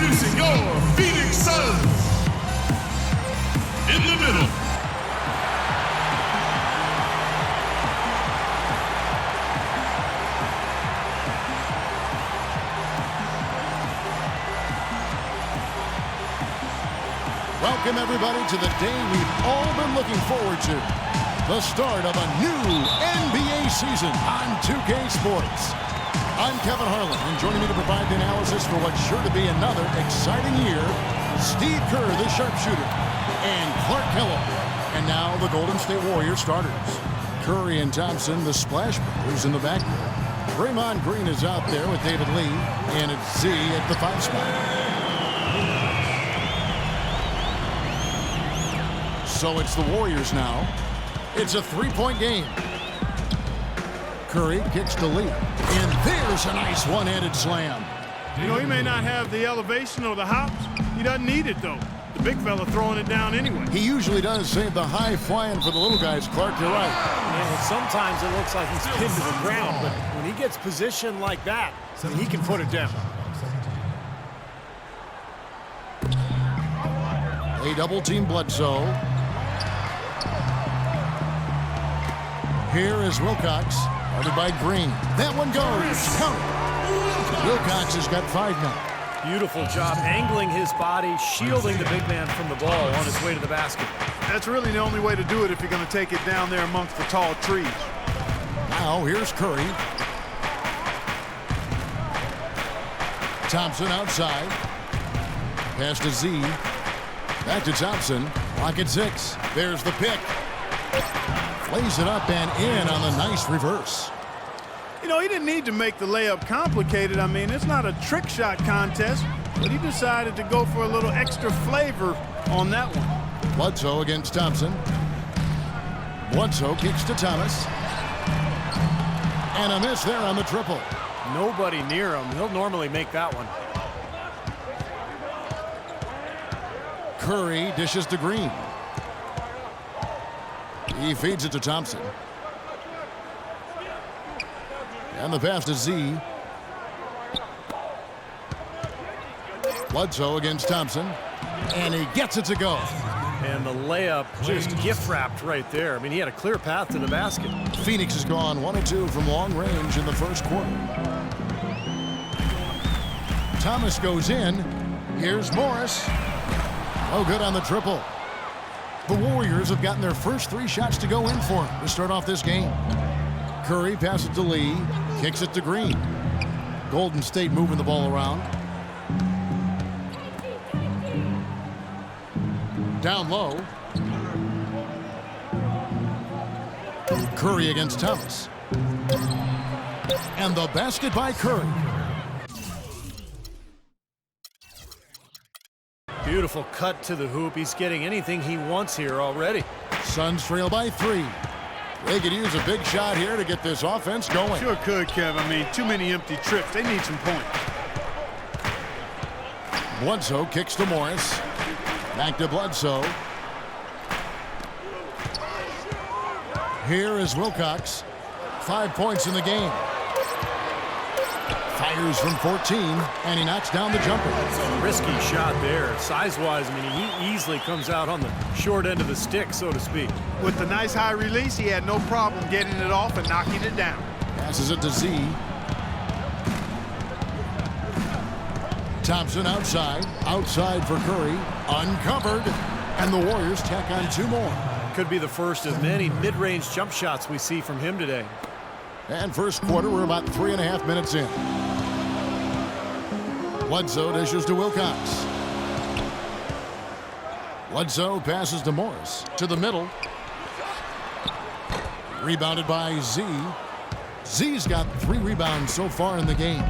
Introducing your Phoenix Suns. In the middle. Welcome, everybody, to the day we've all been looking forward to. The start of a new NBA season on 2K Sports. I'm Kevin Harlan, and joining me to provide the analysis for what's sure to be another exciting year, Steve Kerr, the sharpshooter, and Clark Kellogg. And now the Golden State Warriors starters. Curry and Thompson, the Splash Brothers, in the backcourt. Draymond Green is out there with David Lee, and it's Z at the 5 spot. So it's the Warriors now. It's a three-point game. Curry kicks to Lee. And there's a nice one-handed slam. You know, he may not have the elevation or the hops. He doesn't need it, though. The big fella throwing it down anyway. He usually does save the high flying for the little guys, Clark. You're right. And sometimes it looks like he's pinned to the ground, but when he gets positioned like that, he can put it down. They double-team Bledsoe. Here is Wilcox, guarded by Green. That one goes. Count it. Wilcox has got 5 now. Beautiful job angling his body, shielding the big man from the ball on his way to the basket. That's really the only way to do it if you're going to take it down there amongst the tall trees. Now here's Curry. Thompson outside. Pass to Z. Back to Thompson. Clock at 6. There's the pick. Lays it up and in on the nice reverse. You know, he didn't need to make the layup complicated. I mean, it's not a trick shot contest, but he decided to go for a little extra flavor on that one. Bledsoe against Thompson. Bledsoe kicks to Thomas. And a miss there on the triple. Nobody near him. He'll normally make that one. Curry dishes to Green. He feeds it to Thompson. And the pass to Z. Bledsoe against Thompson. And he gets it to go. And the layup just gift-wrapped right there. I mean, he had a clear path to the basket. Phoenix has gone 1 of 2 from long range in the first quarter. Thomas goes in. Here's Morris. Oh, good on the triple. The Warriors have gotten their first 3 shots to go in for him to start off this game. Curry passes to Lee, kicks it to Green. Golden State moving the ball around. Down low. Curry against Thomas. And the basket by Curry. Beautiful cut to the hoop. He's getting anything he wants here already. Suns trail by 3. They could use a big shot here to get this offense going. Sure could, Kev. I mean, too many empty trips. They need some points. Bledsoe kicks to Morris. Back to Bledsoe. Here is Wilcox. 5 points in the game. Fires from 14, and he knocks down the jumper. Risky shot there. Size-wise, I mean, he easily comes out on the short end of the stick, so to speak. With the nice high release, he had no problem getting it off and knocking it down. Passes it to Z. Thompson outside. Outside for Curry. Uncovered. And the Warriors tack on 2 more. Could be the first of many mid-range jump shots we see from him today. And first quarter, we're about 3.5 minutes in. Bledsoe dishes to Wilcox. Bledsoe passes to Morris. To the middle. Rebounded by Z. Z's got 3 rebounds so far in the game.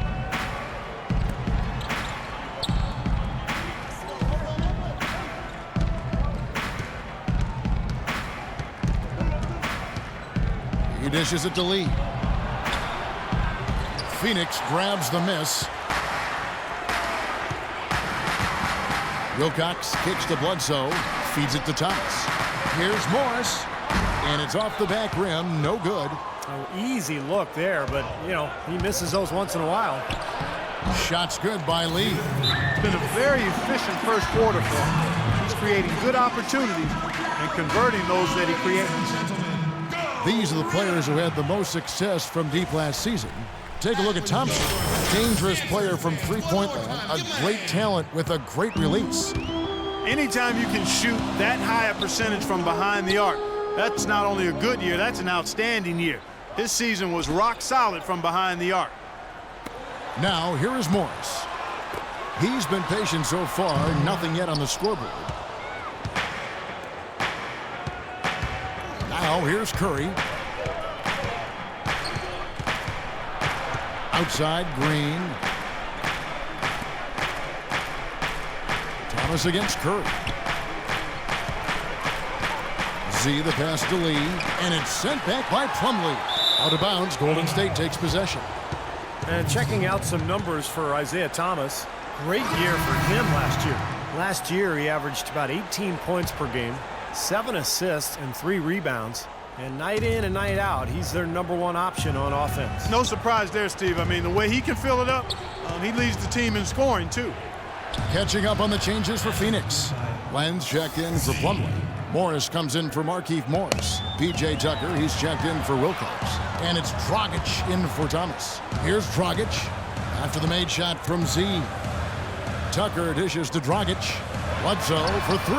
He dishes it to Lee. Phoenix grabs the miss. Wilcox kicks to Bledsoe, feeds it to Thomas. Here's Morris, and it's off the back rim, no good. Oh, easy look there, but, you know, he misses those once in a while. Shot's good by Lee. It's been a very efficient first quarter for him. He's creating good opportunities and converting those that he creates. These are the players who had the most success from deep last season. Take a look at Thompson. Dangerous player from three-point land, a great talent with a great release. Anytime you can shoot that high a percentage from behind the arc, that's not only a good year, that's an outstanding year. His season was rock solid from behind the arc. Now, here is Morris. He's been patient so far, nothing yet on the scoreboard. Now, here's Curry. Outside, Green. Thomas against Curry. Z, the pass to Lee, and it's sent back by Plumlee. Out of bounds, Golden State takes possession. And checking out some numbers for Isaiah Thomas. Great year for him last year. Last year, he averaged about 18 points per game, 7 assists, and 3 rebounds. And night in and night out, he's their #1 option on offense. No surprise there, Steve. I mean, the way he can fill it up, he leads the team in scoring, too. Catching up on the changes for Phoenix. Lenz checked in for Plumlee. Morris comes in for Markieff Morris. P.J. Tucker, he's checked in for Wilcox. And it's Dragic in for Thomas. Here's Dragic after the made shot from Z. Tucker dishes to Dragic. Bledsoe for 3.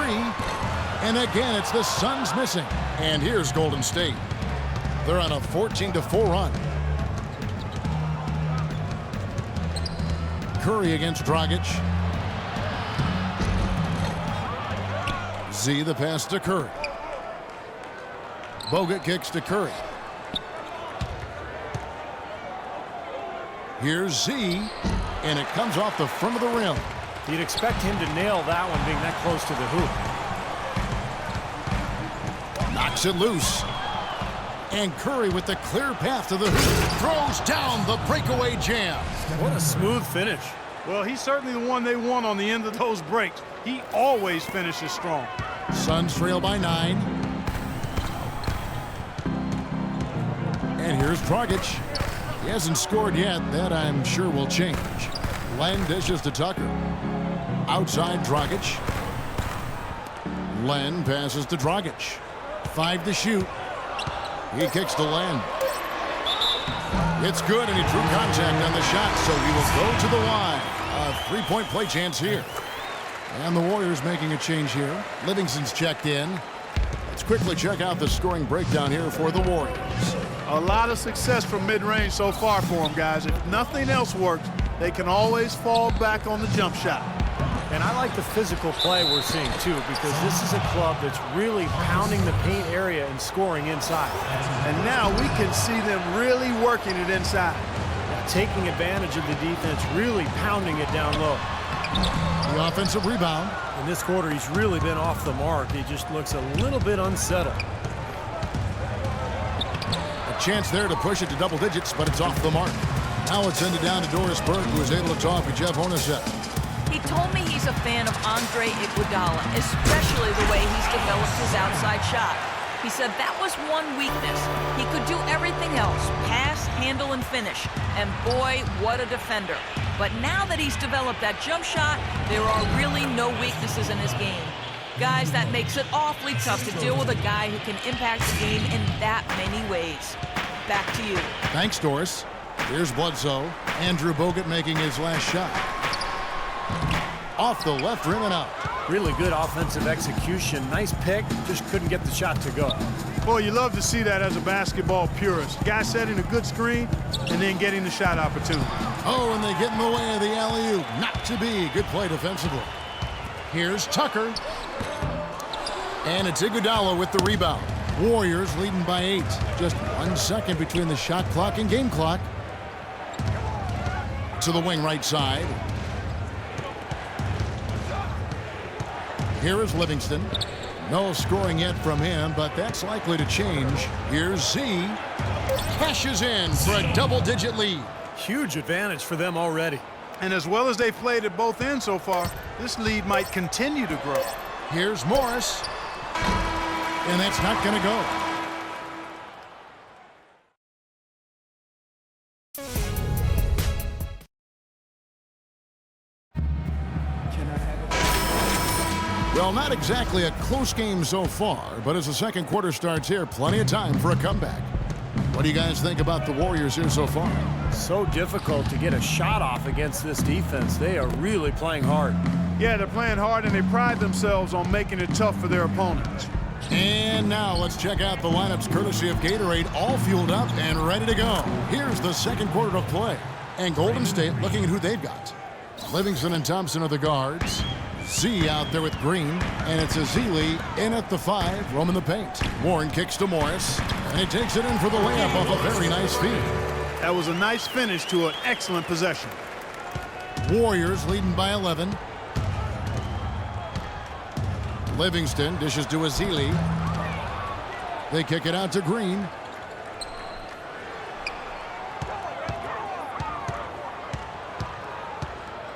And again, it's the Suns missing. And here's Golden State. They're on a 14-4 run. Curry against Dragic. Z, the pass to Curry. Bogut kicks to Curry. Here's Z, and it comes off the front of the rim. You'd expect him to nail that one being that close to the hoop. Knocks it loose. And Curry with the clear path to the hoop. Throws down the breakaway jam. What a smooth finish. Well, he's certainly the one they want on the end of those breaks. He always finishes strong. Suns trail by 9. And here's Dragic. He hasn't scored yet. That, I'm sure, will change. Len dishes to Tucker. Outside, Dragic. Len passes to Dragic. 5 to shoot. He kicks to Len. It's good, and he drew contact on the shot, so he will go to the line. A 3-point play chance here. And the Warriors making a change here. Livingston's checked in. Let's quickly check out the scoring breakdown here for the Warriors. A lot of success from mid-range so far for them, guys. If nothing else works, they can always fall back on the jump shot. And I like the physical play we're seeing, too, because this is a club that's really pounding the paint area and scoring inside. And now we can see them really working it inside. Taking advantage of the defense, really pounding it down low. The offensive rebound. In this quarter, he's really been off the mark. He just looks a little bit unsettled. A chance there to push it to double digits, but it's off the mark. Now it's ended down to Doris Burke, who was able to talk with Jeff Hornacek. He told me he's a fan of Andre Iguodala, especially the way he's developed his outside shot. He said that was one weakness. He could do everything else, pass, handle, and finish. And boy, what a defender. But now that he's developed that jump shot, there are really no weaknesses in his game. Guys, that makes it awfully tough to deal with a guy who can impact the game in that many ways. Back to you. Thanks, Doris. Here's Bledsoe. Andrew Bogut making his last shot. Off the left rim and out. Really good offensive execution. Nice pick, just couldn't get the shot to go. Boy, you love to see that as a basketball purist. Guy setting a good screen and then getting the shot opportunity. Oh, and they get in the way of the alley-oop. Not to be. Good play defensively. Here's Tucker. And it's Iguodala with the rebound. Warriors leading by 8. Just 1 second between the shot clock and game clock. To the wing right side. Here is Livingston. No scoring yet from him, but that's likely to change. Here's Z. Cashes in for a double-digit lead. Huge advantage for them already. And as well as they've played at both ends so far, this lead might continue to grow. Here's Morris. And that's not going to go. Well, not exactly a close game so far, but as the second quarter starts here, plenty of time for a comeback. What do you guys think about the Warriors here so far? So difficult to get a shot off against this defense. They are really playing hard. Yeah, they're playing hard, and they pride themselves on making it tough for their opponents. And now let's check out the lineups courtesy of Gatorade, all fueled up and ready to go. Here's the second quarter of play. And Golden State looking at who they've got. Livingston and Thompson are the guards. Z out there with Green, and it's Ezeli in at the 5, roaming the paint. Warren kicks to Morris, and he takes it in for the layup off a very nice feed. That was a nice finish to an excellent possession. Warriors leading by 11. Livingston dishes to Ezeli. They kick it out to Green.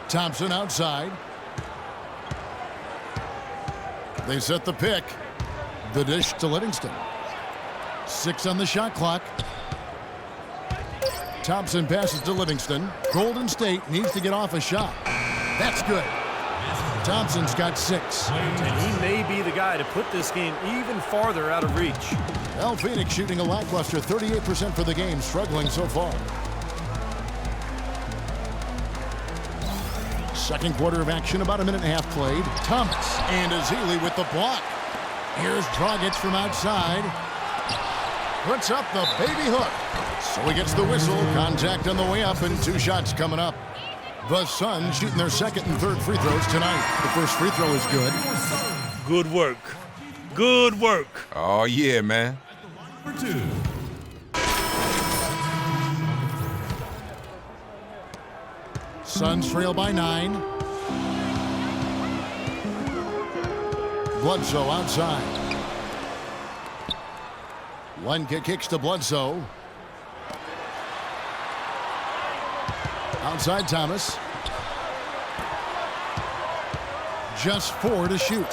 Thompson outside. They set the pick. The dish to Livingston. 6 on the shot clock. Thompson passes to Livingston. Golden State needs to get off a shot. That's good. Thompson's got 6. And he may be the guy to put this game even farther out of reach. Well, Phoenix shooting a lackluster 38% for the game, struggling so far. Second quarter of action, about a minute and a half played. Thomas and Ezeli with the block. Here's Dragic from outside. Puts up the baby hook. So he gets the whistle. Contact on the way up and 2 shots coming up. The Suns shooting their second and third free throws tonight. The first free throw is good. Good work. Good work. Oh, yeah, man. Number 2. Suns trail by 9. Bledsoe outside. One kicks to Bledsoe. Outside Thomas. Just 4 to shoot.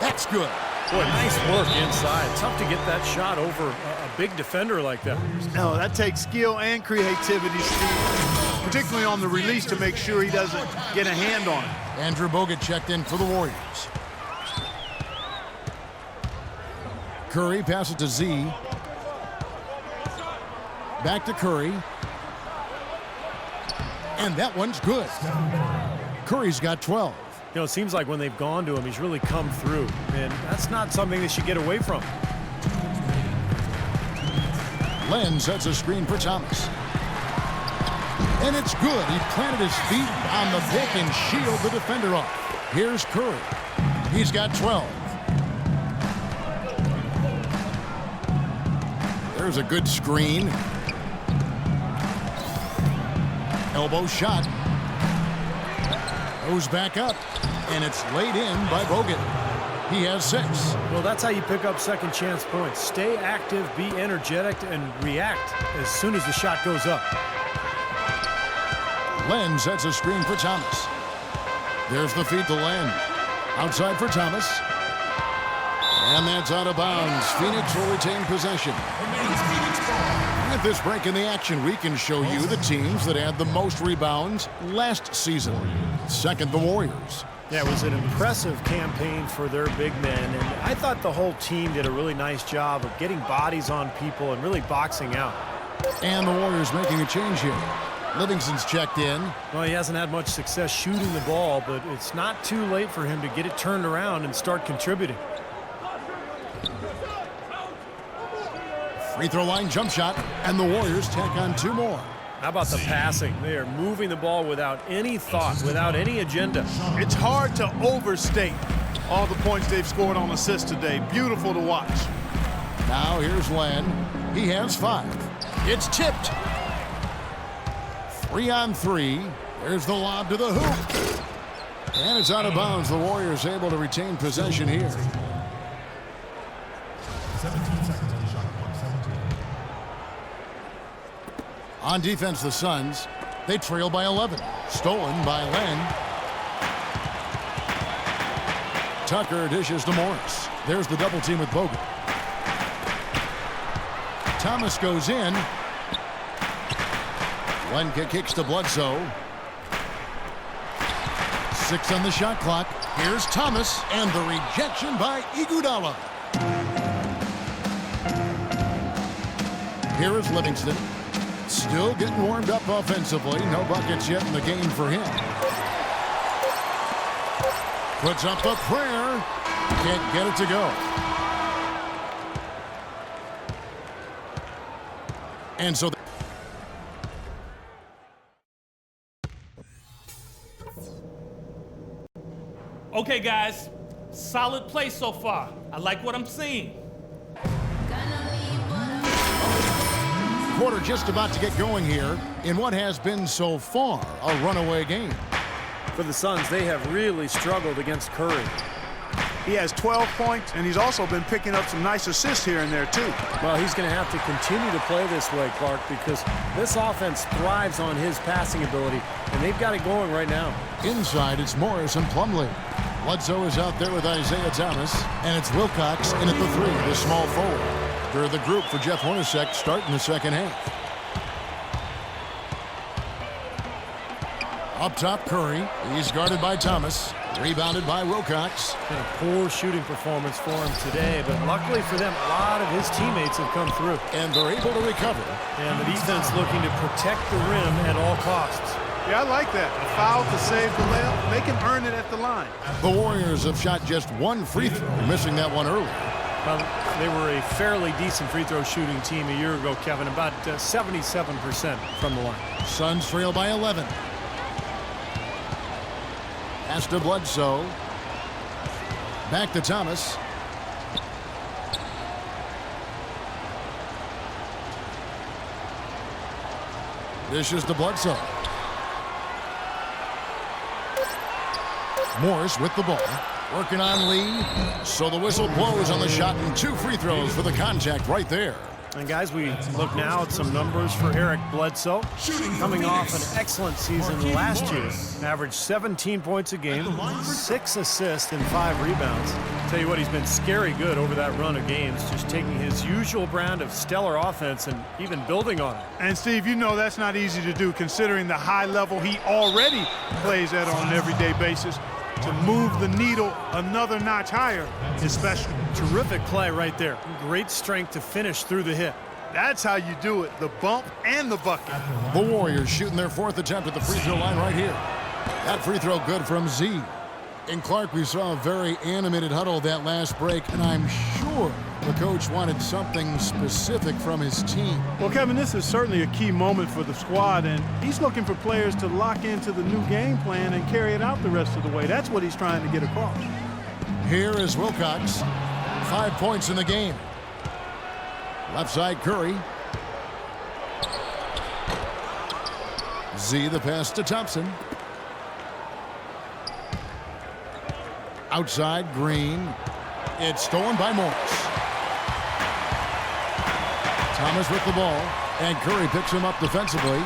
That's good. Boy, nice work inside. Tough to get that shot over a big defender like that. No, that takes skill and creativity, Steve, particularly on the release to make sure he doesn't get a hand on it. Andrew Bogut checked in for the Warriors. Curry passes to Z. Back to Curry. And that one's good. Curry's got 12. You know, it seems like when they've gone to him, he's really come through. And that's not something they should get away from. Len sets a screen for Thomas. And it's good. He planted his feet on the pick and shielded the defender off. Here's Curry. He's got 12. There's a good screen. Elbow shot. Goes back up. And it's laid in by Bogut. He has 6. Well, that's how you pick up second chance points. Stay active, be energetic, and react as soon as the shot goes up. Len sets a screen for Thomas. There's the feed to Len. Outside for Thomas. And that's out of bounds. Phoenix will retain possession. At this break in the action, we can show you the teams that had the most rebounds last season. Second, the Warriors. Yeah, it was an impressive campaign for their big men, and I thought the whole team did a really nice job of getting bodies on people and really boxing out. And the Warriors making a change here. Livingston's checked in. Well, he hasn't had much success shooting the ball, but it's not too late for him to get it turned around and start contributing. Free throw line jump shot, and the Warriors tack on 2 more. How about the passing? They are moving the ball without any thought, without any agenda. It's hard to overstate all the points they've scored on assists today. Beautiful to watch. Now here's Len. He has 5. It's tipped. 3 on 3. There's the lob to the hoop. And it's out of bounds. The Warriors able to retain possession here. 17 seconds on the shot clock. 17. On defense, the Suns. They trail by 11. Stolen by Len. Tucker dishes to Morris. There's the double team with Bogut. Thomas goes in. Len kicks to Bledsoe. 6 on the shot clock. Here's Thomas, and the rejection by Iguodala. Here is Livingston. Still getting warmed up offensively. No buckets yet in the game for him. Puts up a prayer. Can't get it to go. And so... Okay, guys. Solid play so far. I like what I'm seeing. Quarter just about to get going here in what has been so far a runaway game. For the Suns, they have really struggled against Curry. He has 12 points, and he's also been picking up some nice assists here and there, too. Well, he's going to have to continue to play this way, Clark, because this offense thrives on his passing ability, and they've got it going right now. Inside, it's Morris and Plumlee. Bledsoe is out there with Isaiah Thomas, and it's Wilcox in at the 3, the small forward. They're the group for Jeff Hornacek starting the second half. Up top, Curry. He's guarded by Thomas. Rebounded by Wilcox. Been a poor shooting performance for him today, but luckily for them, a lot of his teammates have come through. And they're able to recover. And the defense looking to protect the rim at all costs. Yeah, I like that. A foul to save the layup. Make him earn it at the line. The Warriors have shot just one free throw, missing that one early. Well, they were a fairly decent free throw shooting team a year ago, Kevin, about 77% from the line. Suns trail by 11. Pass to Bledsoe. Back to Thomas. Dishes to Bledsoe. Morris with the ball. Working on Lee. So the whistle blows on the shot, and 2 free throws for the contact right there. And guys, we look now at some numbers for Eric Bledsoe. Coming off an excellent season last year. Averaged 17 points a game, 6 assists and 5 rebounds. Tell you what, he's been scary good over that run of games, just taking his usual brand of stellar offense and even building on it. And Steve, you know that's not easy to do considering the high level he already plays at on an everyday basis. To move the needle another notch higher is special. Terrific play right there. Great strength to finish through the hit. That's how you do it, the bump and the bucket. The Warriors shooting their 4th attempt at the free throw line right here. That free throw good from Z. And Clark, we saw a very animated huddle that last break, and I'm sure the coach wanted something specific from his team. Well, Kevin, this is certainly a key moment for the squad, and he's looking for players to lock into the new game plan and carry it out the rest of the way. That's what he's trying to get across. Here is Wilcox. 5 points in the game. Left side, Curry. Z, the pass to Thompson. Outside, Green. It's stolen by Morris. Thomas with the ball, and Curry picks him up defensively.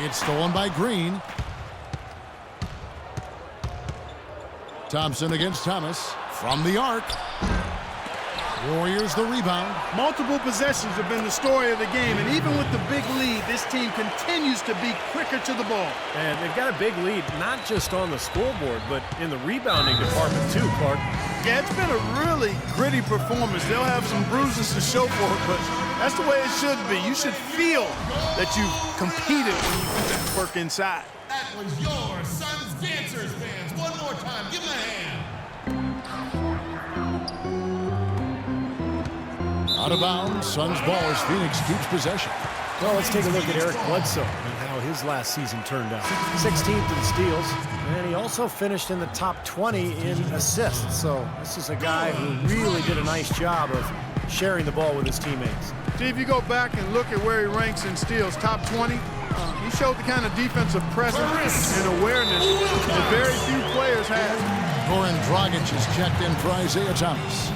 It's stolen by Green. Thompson against Thomas from the arc. Warriors the rebound. Multiple possessions have been the story of the game, and even with the big lead, this team continues to be quicker to the ball. And they've got a big lead, not just on the scoreboard, but in the rebounding department too, Clark. Yeah, it's been a really gritty performance. They'll have some bruises to show for it, but that's the way it should be. You should feel that you've competed when you do that work inside. That was your Suns Dancers fans. One more time, give them a hand. Out of bounds, Suns ball as Phoenix keeps possession. Well, let's take a look at Eric Bledsoe and how his last season turned out. 16th in steals, and he also finished in the top 20 in assists. So this is a guy who really did a nice job of sharing the ball with his teammates. See, if you go back and look at where he ranks in steals, top 20, he showed the kind of defensive presence and awareness that very few players have. Goran Dragic is checked in for Isaiah Thomas.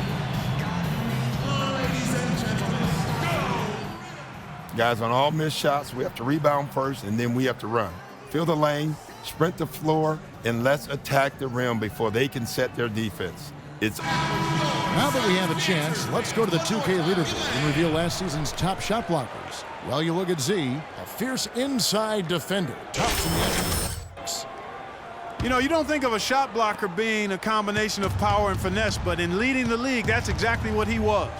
Guys, on all missed shots, we have to rebound first, and then we have to run. Fill the lane, sprint the floor, and let's attack the rim before they can set their defense. It's Now that we have a chance, let's go to the 2K leaderboard and reveal last season's top shot blockers. Well, you look at Z, a fierce inside defender. Tops in the NBA. You know, you don't think of a shot blocker being a combination of power and finesse, but in leading the league, that's exactly what he was.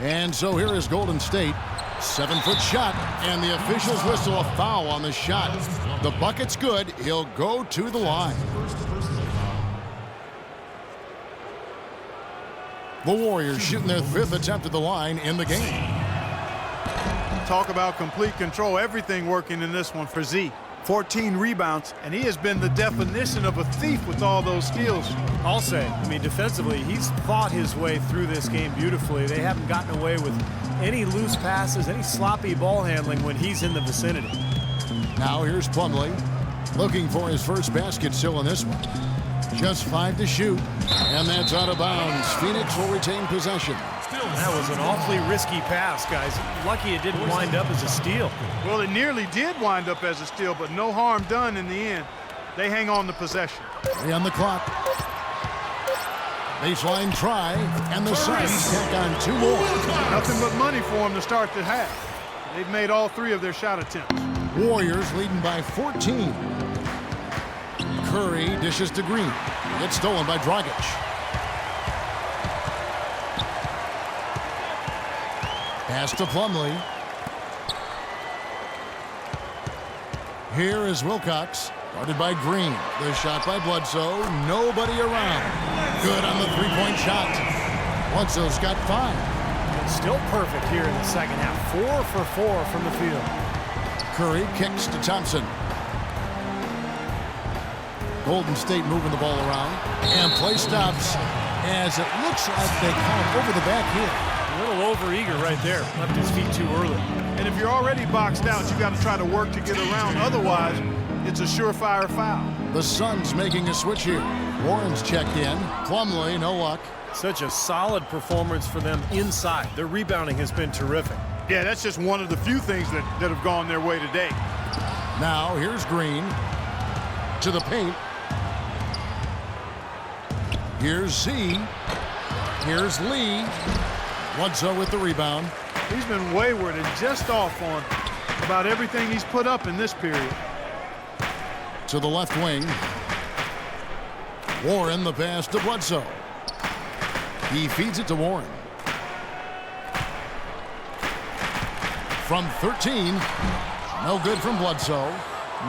And so here is Golden State. 7-foot shot, and the officials whistle a foul on the shot. The bucket's good. He'll go to the line. The Warriors shooting their 5th attempt at the line in the game. Talk about complete control. Everything working in this one for Z. 14 rebounds, and he has been the definition of a thief with all those steals. I'll say, I mean, defensively, he's fought his way through this game beautifully. They haven't gotten away with any loose passes, any sloppy ball handling when he's in the vicinity. Now here's Plumlee, looking for his first basket still in this one. Just 5 to shoot, and that's out of bounds. Phoenix will retain possession. That was an awfully risky pass, guys. Lucky it didn't wind up as a steal. Well, it nearly did wind up as a steal, but no harm done in the end. They hang on to possession. 3 on the clock. Baseline try, and the Suns tack on 2 more. Nothing but money for them to start the half. They've made all 3 of their shot attempts. Warriors leading by 14. Curry dishes to Green. It's stolen by Dragic. Pass to Plumlee. Here is Wilcox, guarded by Green. The shot by Bledsoe. Nobody around. Good on the 3-point shot. Bledsoe's got 5. Still perfect here in the second half. 4 for 4 from the field. Curry kicks to Thompson. Golden State moving the ball around. And play stops as it looks like they count over the back here. A little overeager right there. Left his feet too early. And if you're already boxed out, you got to try to work to get around. Otherwise, it's a surefire foul. The Suns making a switch here. Warren's checked in. Plumlee, no luck. Such a solid performance for them inside. Their rebounding has been terrific. Yeah, that's just one of the few things that have gone their way today. Now here's Green to the paint. Here's Z. Here's Lee. Bledsoe with the rebound. He's been wayward and just off on about everything he's put up in this period. To the left wing. Warren the pass to Bledsoe. He feeds it to Warren. From 13. No good from Bledsoe.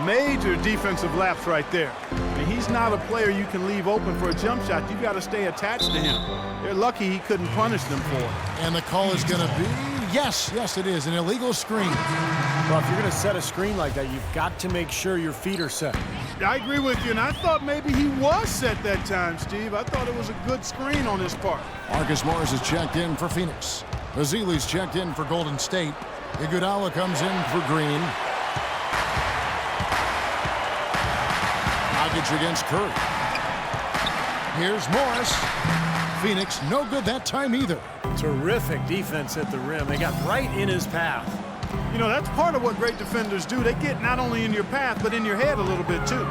Major defensive lapse right there. I mean, he's not a player you can leave open for a jump shot. You've got to stay attached to him. They're lucky he couldn't punish them for it. And the call is going to be, yes, it is, an illegal screen. Well, if you're going to set a screen like that, you've got to make sure your feet are set. I agree with you, and I thought maybe he was set that time, Steve. I thought it was a good screen on his part. Marcus Morris is checked in for Phoenix. Ezeli's checked in for Golden State. Iguodala comes in for Green. Dragic against Curry. Here's Morris. Phoenix no good that time either. Terrific defense at the rim. They got right in his path. You know, that's part of what great defenders do. They get not only in your path, but in your head a little bit too.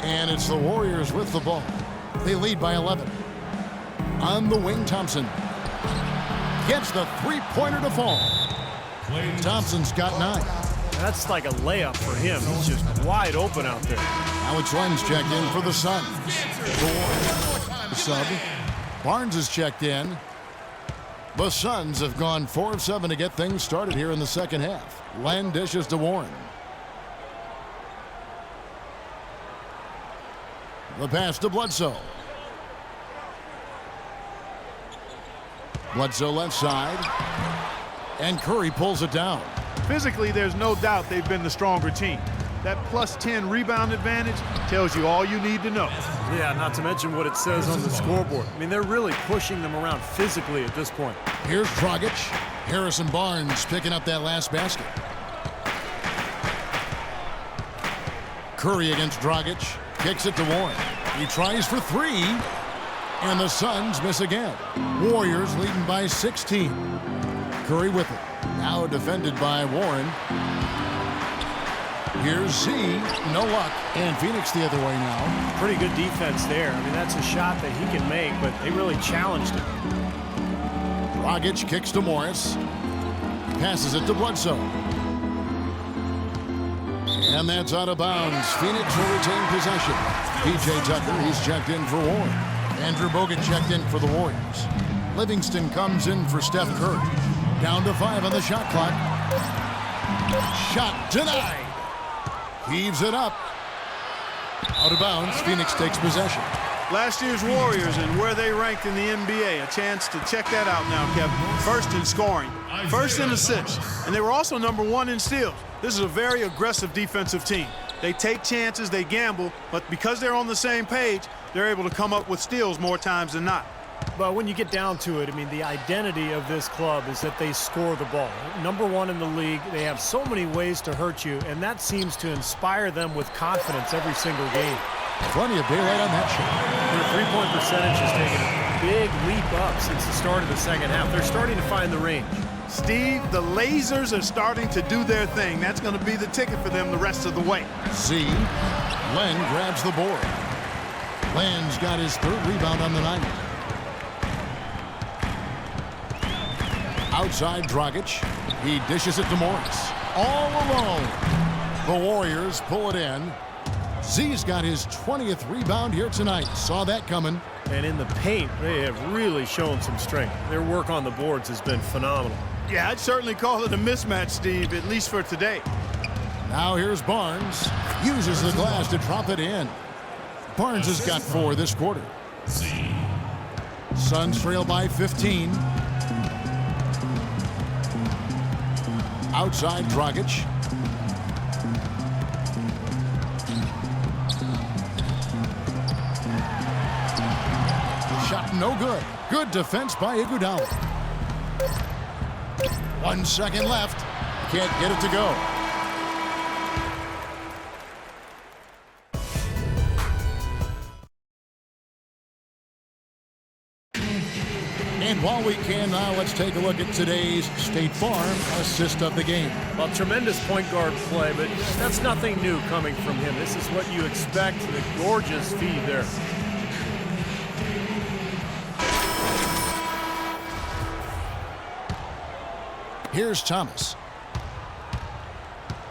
And it's the Warriors with the ball. They lead by 11. On the wing, Thompson gets the 3-pointer to fall. Thompson's got 9. That's like a layup for him. He's just wide open out there. Alex Len's checked in for the Suns. The sub. Barnes is checked in. The Suns have gone 4 of 7 to get things started here in the second half. Len dishes to Warren. The pass to Bledsoe. Bledsoe left side. And Curry pulls it down. Physically, there's no doubt they've been the stronger team. That plus 10 rebound advantage tells you all you need to know. Yeah, not to mention what it says on the scoreboard. I mean, they're really pushing them around physically at this point. Here's Dragic. Harrison Barnes picking up that last basket. Curry against Dragic. Kicks it to Warren. He tries for 3. And the Suns miss again. Warriors leading by 16. Curry with it. Now defended by Warren. Here's Z, no luck. And Phoenix the other way now. Pretty good defense there. I mean, that's a shot that he can make, but they really challenged him. Dragic kicks to Morris. Passes it to Bledsoe. And that's out of bounds. Phoenix will retain possession. P.J. Tucker, he's checked in for Ward. Andrew Bogut checked in for the Warriors. Livingston comes in for Steph Curry. Down to 5 on the shot clock. Shot denied. Heaves it up. Out of bounds. Phoenix takes possession. Last year's Warriors and where they ranked in the NBA. A chance to check that out now, Kevin. First in scoring, first in assists, and they were also #1 in steals. This is a very aggressive defensive team. They take chances, they gamble, but because they're on the same page, they're able to come up with steals more times than not. But when you get down to it, I mean, the identity of this club is that they score the ball. #1 in the league. They have so many ways to hurt you, and that seems to inspire them with confidence every single game. Plenty of daylight on that shot. Their three-point percentage has taken a big leap up since the start of the second half. They're starting to find the range. Steve, the lasers are starting to do their thing. That's going to be the ticket for them the rest of the way. Z. Len grabs the board. Len's got his 3rd rebound on the night. Outside Dragic. He dishes it to Morris. All alone. The Warriors pull it in. Z's got his 20th rebound here tonight. Saw that coming. And in the paint, they have really shown some strength. Their work on the boards has been phenomenal. Yeah, I'd certainly call it a mismatch, Steve, at least for today. Now here's Barnes. Uses the glass to drop it in. Barnes has got 4 this quarter. Suns trail by 15. Outside Dragic. Shot no good. Good defense by Iguodala. 1 second left. Can't get it to go. And while we can now, let's take a look at today's State Farm assist of the game. Well, tremendous point guard play, but that's nothing new coming from him. This is what you expect. The gorgeous feed there. Here's Thomas.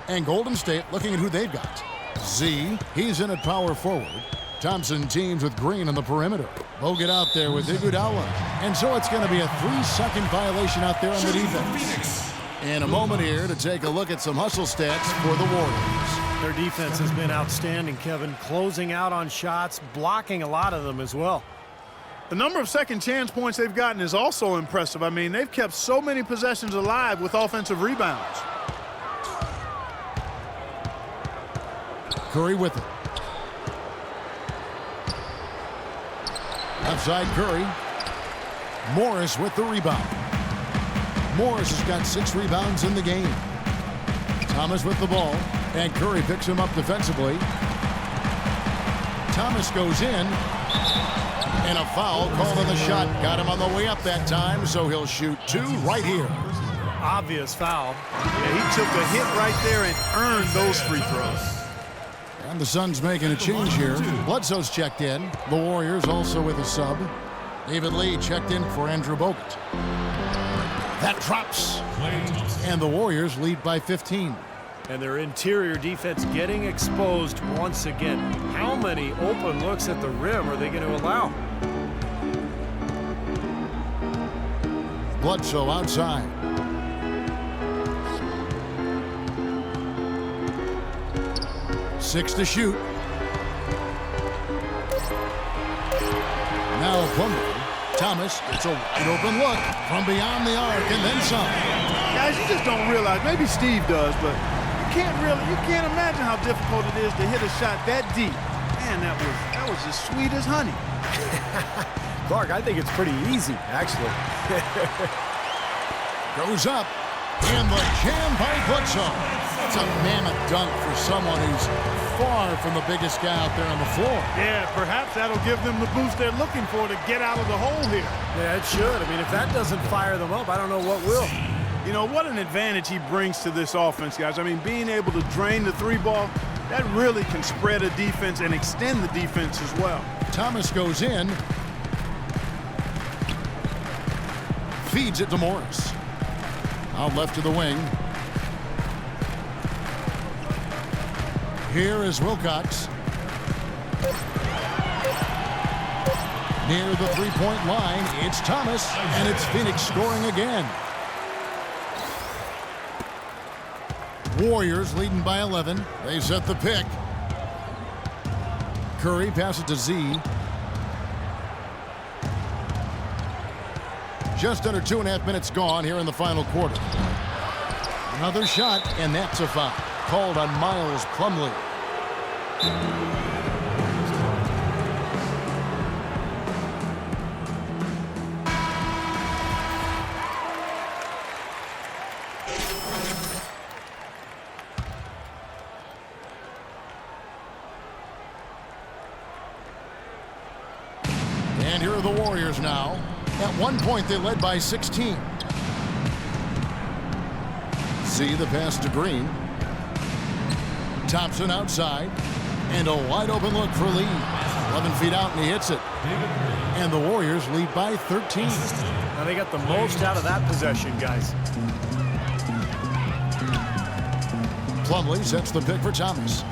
And Golden State looking at who they've got. Z, he's in at power forward. Thompson teams with Green on the perimeter. Bogut out there with Iguodala. And so it's going to be a 3-second violation out there on the defense. And a moment here to take a look at some hustle stats for the Warriors. Their defense has been outstanding, Kevin. Closing out on shots, blocking a lot of them as well. The number of second chance points they've gotten is also impressive. I mean, they've kept so many possessions alive with offensive rebounds. Curry with it. Left side Curry. Morris with the rebound. Morris has got 6 rebounds in the game. Thomas with the ball. And Curry picks him up defensively. Thomas goes in. And a foul called on the shot. Got him on the way up that time, so he'll shoot 2 right here. Obvious foul. Yeah, he took a hit right there and earned those free throws. And the Suns making a change here. Bledsoe's checked in. The Warriors also with a sub. David Lee checked in for Andrew Bogut. That drops. And the Warriors lead by 15. And their interior defense getting exposed once again. How many open looks at the rim are they going to allow? Bledsoe outside. Six to shoot. Now Plumlee. Thomas, it's a wide open look from beyond the arc and then some. Guys, you just don't realize, maybe Steve does, but you can't imagine how difficult it is to hit a shot that deep. Man, that was as sweet as honey. Clark, I think it's pretty easy, actually. Goes up in the jam by Bledsoe. It's a mammoth dunk for someone who's far from the biggest guy out there on the floor. Yeah, perhaps that'll give them the boost they're looking for to get out of the hole here. Yeah, it should. I mean, if that doesn't fire them up, I don't know what will. You know, what an advantage he brings to this offense, guys. I mean, being able to drain the three ball, that really can spread a defense and extend the defense as well. Thomas goes in. Feeds it to Morris. Out left to the wing. Here is Wilcox. Near the three-point line, it's Thomas, and it's Phoenix scoring again. Warriors leading by 11. They set the pick. Curry passes to Z. Just under 2.5 minutes gone here in the final quarter. Another shot, and that's a foul. Called on Miles Plumlee. And here are the Warriors now. At one point, they led by 16. See the pass to Green. Thompson outside. And a wide open look for Lee. 11 feet out, and he hits it. And the Warriors lead by 13. Now they got the most out of that possession, guys. Plumlee sets the pick for Thomas.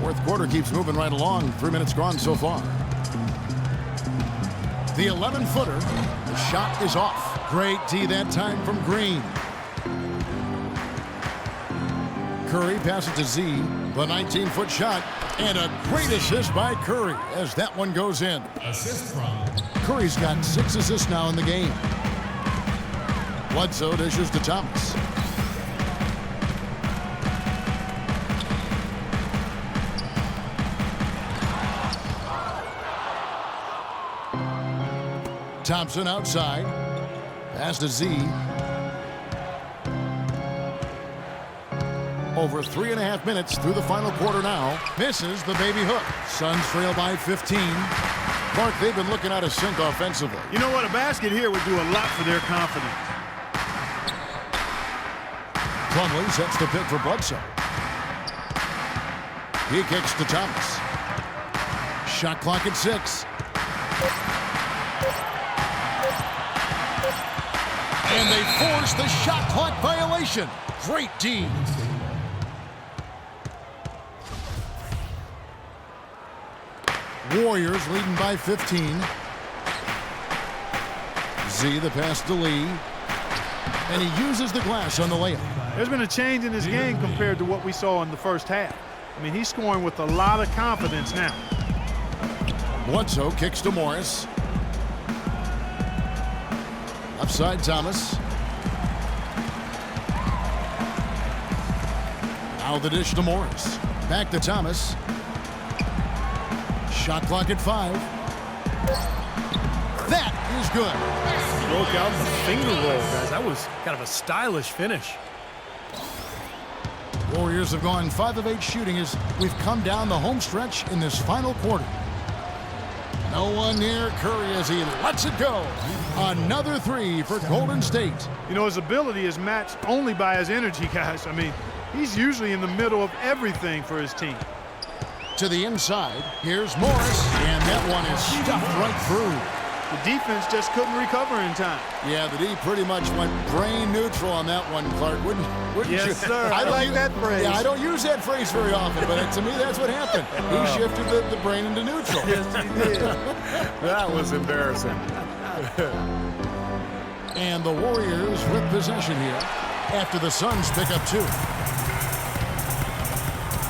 Fourth quarter keeps moving right along. 3 minutes gone so far. The 11-footer. The shot is off. Great D that time from Green. Curry passes to Z. The 19-foot shot. And a great assist by Curry as that one goes in. Assist from Curry's got 6 assists now in the game. Bledsoe dishes to Thomas. Thompson outside. Pass to Z. Over 3.5 minutes through the final quarter now. Misses the baby hook. Suns trail by 15. Clark, they've been looking out of sync offensively. You know what? A basket here would do a lot for their confidence. Plumlee sets the pick for Bledsoe. He kicks to Thomas. Shot clock at 6. And they force the shot clock violation. Great D. Warriors leading by 15. Z the pass to Lee. And he uses the glass on the layup. There's been a change in his game compared to what we saw in the first half. I mean, he's scoring with a lot of confidence now. Bledsoe kicks to Morris. Upside Thomas. Now the dish to Morris. Back to Thomas. Shot clock at 5. That is good. Broke out the finger roll, guys. That was kind of a stylish finish. Warriors have gone 5 of 8 shooting as we've come down the home stretch in this final quarter. No one near Curry as he lets it go. Another 3 for Golden State. You know, his ability is matched only by his energy, guys. I mean, he's usually in the middle of everything for his team. To the inside, here's Morris, and that one is stuffed right through. The defense just couldn't recover in time. Yeah, the D pretty much went brain neutral on that one, Clark. Wouldn't Yes, you? sir. I like that phrase. Yeah, I don't use that phrase very often, but to me, that's what happened. He shifted the brain into neutral. Yes, he did. That was embarrassing. And the Warriors with possession here after the Suns pick up 2.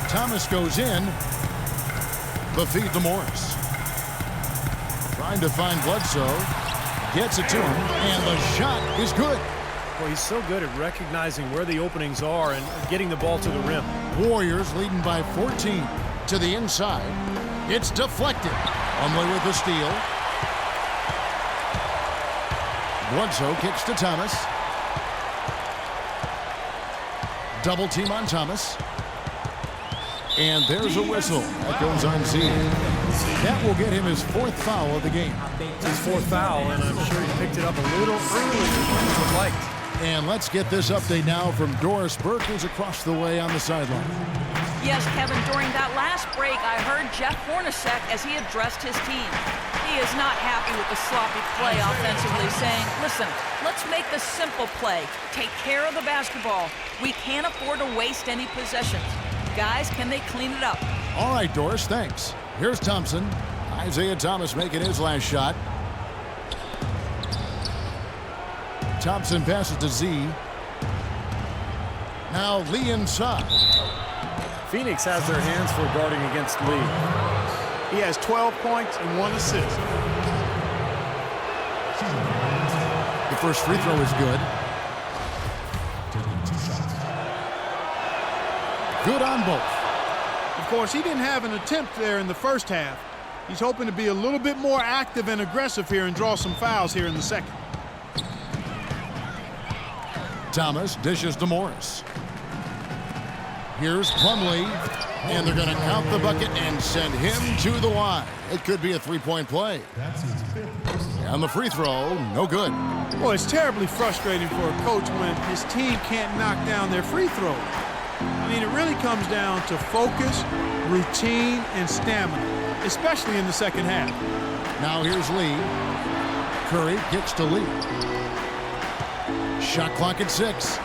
Thomas goes in. The feed to Morris. Trying to find Bledsoe. Gets it to him. And the shot is good. Well, he's so good at recognizing where the openings are and getting the ball to the rim. Warriors leading by 14. To the inside. It's deflected. Plumlee with the steal. Bledsoe kicks to Thomas. Double team on Thomas. And there's a whistle. That goes on Z. That will get him his 4th foul of the game. It's his 4th foul, and I'm sure he picked it up a little earlier than he would like. And let's get this update now from Doris Burke, who's across the way on the sideline. Yes, Kevin, during that last break, I heard Jeff Hornacek as he addressed his team. He is not happy with the sloppy play offensively, saying, listen, let's make the simple play. Take care of the basketball. We can't afford to waste any possessions. Guys, can they clean it up? All right, Doris, thanks. Here's Thompson. Isaiah Thomas making his last shot. Thompson passes to Z. Now Lee inside. Phoenix has their hands full guarding against Lee. He has 12 points and 1 assist. The first free throw is good. Good on both. Of course, he didn't have an attempt there in the first half. He's hoping to be a little bit more active and aggressive here and draw some fouls here in the second. Thomas dishes to Morris. Here's Plumlee, and they're going to count the bucket and send him to the line. It could be a 3-point play. And the free throw, no good. Boy, it's terribly frustrating for a coach when his team can't knock down their free throws. I mean, it really comes down to focus, routine, and stamina, especially in the second half. Now here's Lee. Curry kicks to Lee. Shot clock at 6.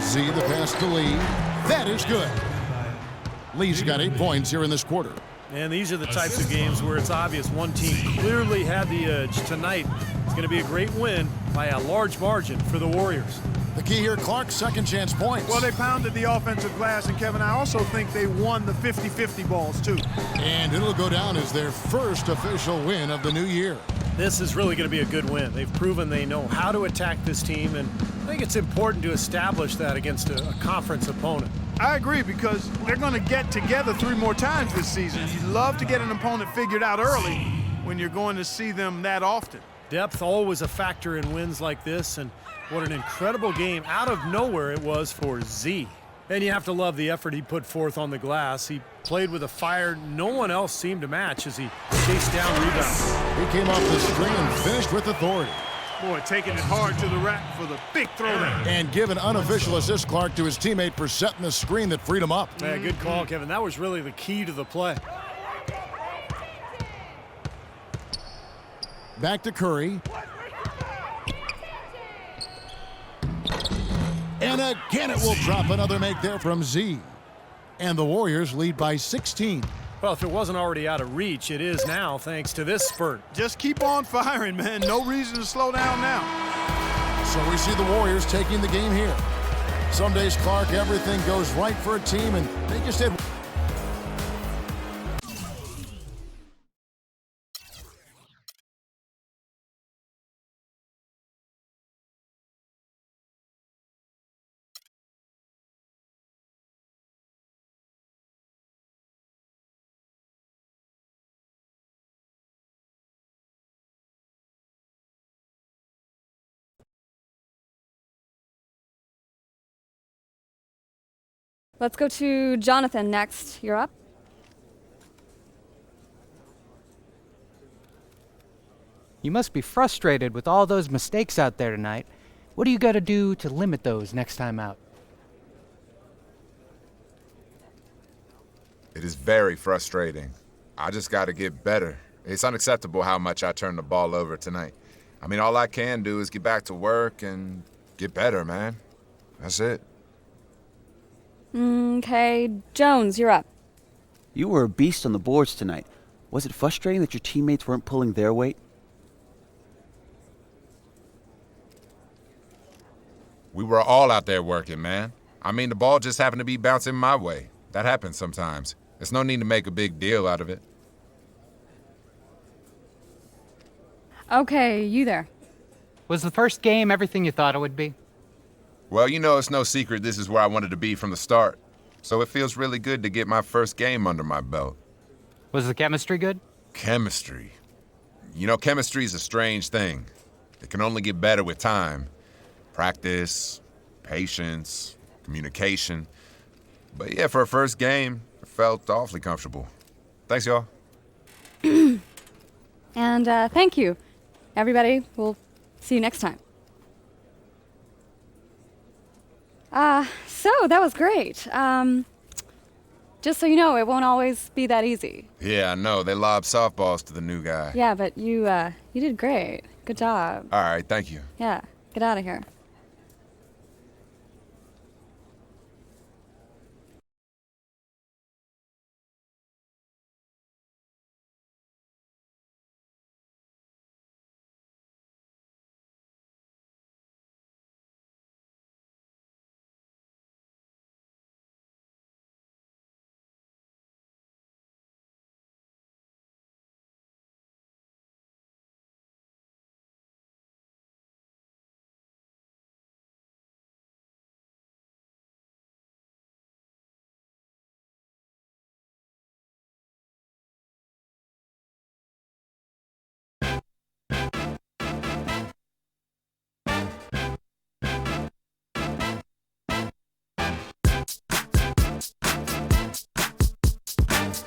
Z the pass to Lee. That is good. Lee's got 8 points here in this quarter. And these are the types of games where it's obvious one team clearly had the edge. Tonight it's going to be a great win by a large margin for the Warriors. The key here, Clark, second chance points. Well, they pounded the offensive glass, and Kevin, I also think they won the 50-50 balls, too. And it'll go down as their first official win of the new year. This is really going to be a good win. They've proven they know how to attack this team, and I think it's important to establish that against a conference opponent. I agree, because they're going to get together 3 more times this season. You love to get an opponent figured out early when you're going to see them that often. Depth always a factor in wins like this, and what an incredible game out of nowhere it was for Z. And you have to love the effort he put forth on the glass. He played with a fire no one else seemed to match as he chased down rebounds. He came off the screen and finished with authority. Boy, taking it hard to the rack for the big throwdown. And give an unofficial assist, Clark, to his teammate for setting the screen that freed him up. Yeah, good call, Kevin. That was really the key to the play. Back to Curry. And again, it will drop another make there from Z. And the Warriors lead by 16. Well, if it wasn't already out of reach, it is now thanks to this spurt. Just keep on firing, man. No reason to slow down now. So we see the Warriors taking the game here. Some days, Clark, everything goes right for a team, and they just had... Let's go to Jonathan next. You're up. You must be frustrated with all those mistakes out there tonight. What do you got to do to limit those next time out? It is very frustrating. I just got to get better. It's unacceptable how much I turned the ball over tonight. I mean, all I can do is get back to work and get better, man. That's it. Okay, Jones, you're up. You were a beast on the boards tonight. Was it frustrating that your teammates weren't pulling their weight? We were all out there working, man. I mean, the ball just happened to be bouncing my way. That happens sometimes. There's no need to make a big deal out of it. Okay, you there. Was the first game everything you thought it would be? Well, you know, it's no secret this is where I wanted to be from the start. So it feels really good to get my first game under my belt. Was the chemistry good? Chemistry. You know, chemistry is a strange thing. It can only get better with time. Practice, patience, communication. But yeah, for a first game, it felt awfully comfortable. Thanks, y'all. And thank you, everybody. We'll see you next time. So that was great. Just so you know, it won't always be that easy. Yeah, I know. They lob softballs to the new guy. Yeah, but you did great. Good job. All right, thank you. Yeah, get out of here.